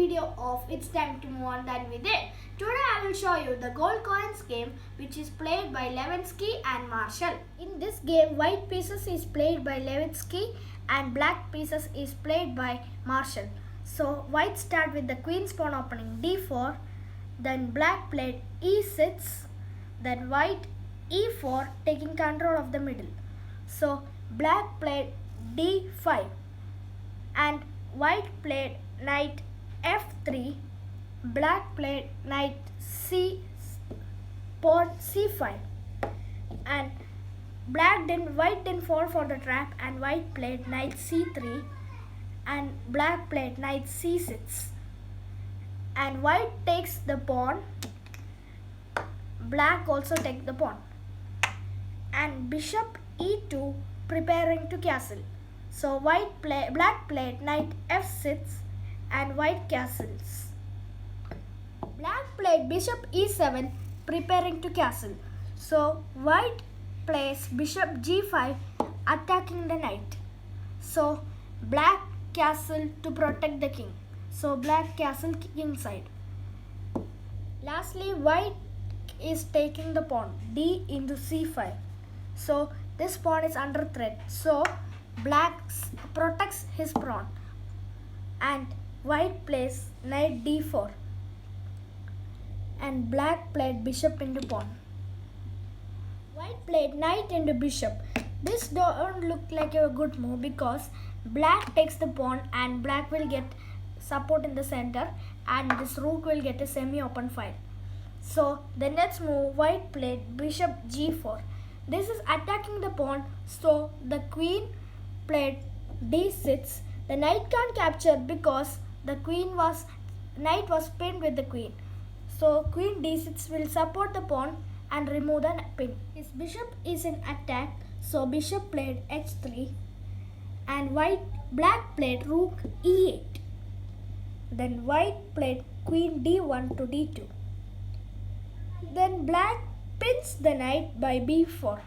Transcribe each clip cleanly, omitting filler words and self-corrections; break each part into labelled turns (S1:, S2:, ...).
S1: video of It's Time to Move on Dhanvidev. Today I will show you the gold coins game, which is played by Levitsky and Marshall. In this game, white pieces is played by Levitsky and black pieces is played by Marshall. So white start with the queen's pawn opening d4, then black played e6, then white e4 taking control of the middle. So black played d5 and white played knight f3, black played knight pawn c5, and white didn't fall for the trap, and white played knight c3 and black played knight c6, and white takes the pawn, black also takes the pawn, and bishop e2 preparing to castle. So black played knight f6 and white castles. Black played bishop e7 preparing to castle. So white plays bishop g5 attacking the knight. So black castle to protect the king. So black castle king side. Lastly, white is taking the pawn d into c5. So this pawn is under threat. So black protects his pawn and white plays knight d4 and black played bishop into pawn. White played knight into bishop. This don't look like a good move because black takes the pawn and black will get support in the center and this rook will get a semi-open file. So the next move, white played bishop g4. This is attacking the pawn, so the queen played d6. The knight can't capture because the knight was pinned with the queen. So queen d6 will support the pawn and remove the pin. His bishop is in attack, so bishop played h3 and black played rook e8. Then white played queen d1 to d2. Then black pins the knight by b4,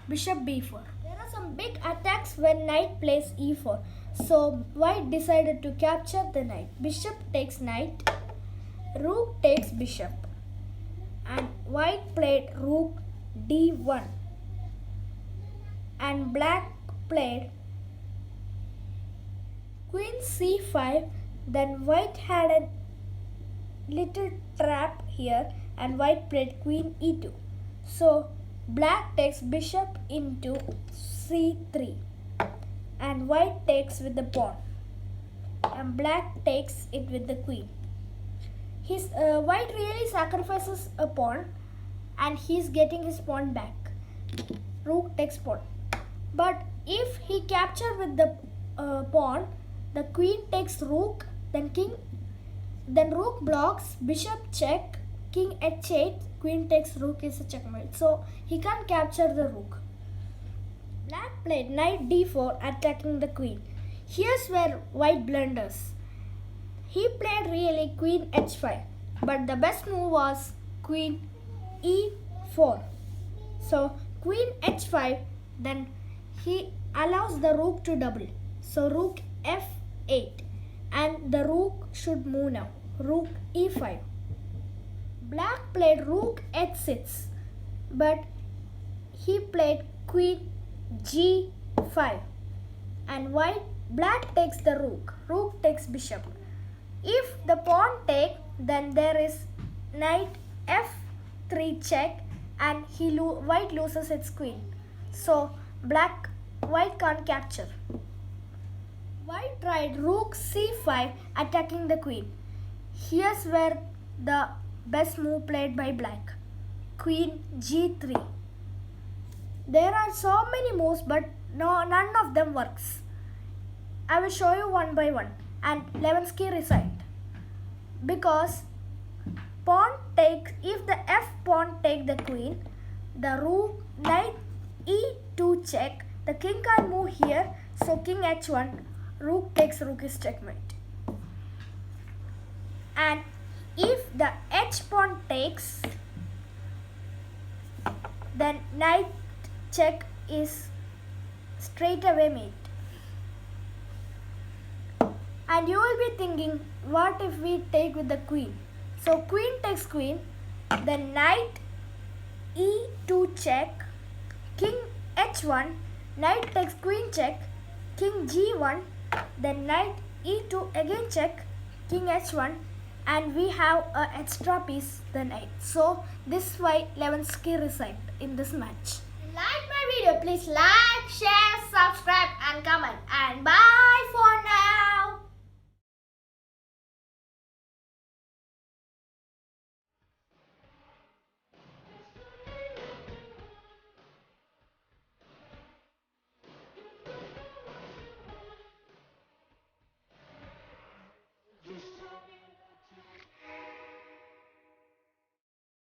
S1: bishop b4. There are some big attacks when knight plays e4. So white decided to capture the knight. Bishop takes knight, rook takes bishop, and white played rook d1 and black played queen c5. Then white had a little trap here and white played queen e2. So black takes bishop into c3 and white takes with the pawn and black takes it with the queen. White really sacrifices a pawn and he's getting his pawn back. Rook takes pawn. But if he captures with the pawn, the queen takes rook, then rook blocks, bishop check, king h8, queen takes rook is a checkmate. So he can't capture the rook. Black played knight d4 attacking the queen. Here's where white blunders. He played really queen h5, but the best move was queen e4. So queen h5, then he allows the rook to double. So rook f8 and the rook should move now. Rook e5. Black played rook h6, but he played queen g5 and black takes the rook takes bishop. If the pawn take, then there is knight f3 check and white loses its queen. So white can't capture. White tried rook c5 attacking the queen. Here's where the best move played by black. Queen g3. There are so many moves, but none of them works. I will show you one by one. And Levitsky resigned because if the f pawn take the queen, the rook knight e2 check, the king can't move here, so king h1, rook takes rook is checkmate. And if the h pawn takes, then knight check is straight away mate. And you will be thinking, what if we take with the queen? So queen takes queen, then knight e2 check, king h1, knight takes queen check, king g1, then knight e2 again check, king h1, and we have an extra piece, the knight. So this is why Levitsky resigned in this match.
S2: Like my video, please like, share, subscribe and comment, and bye.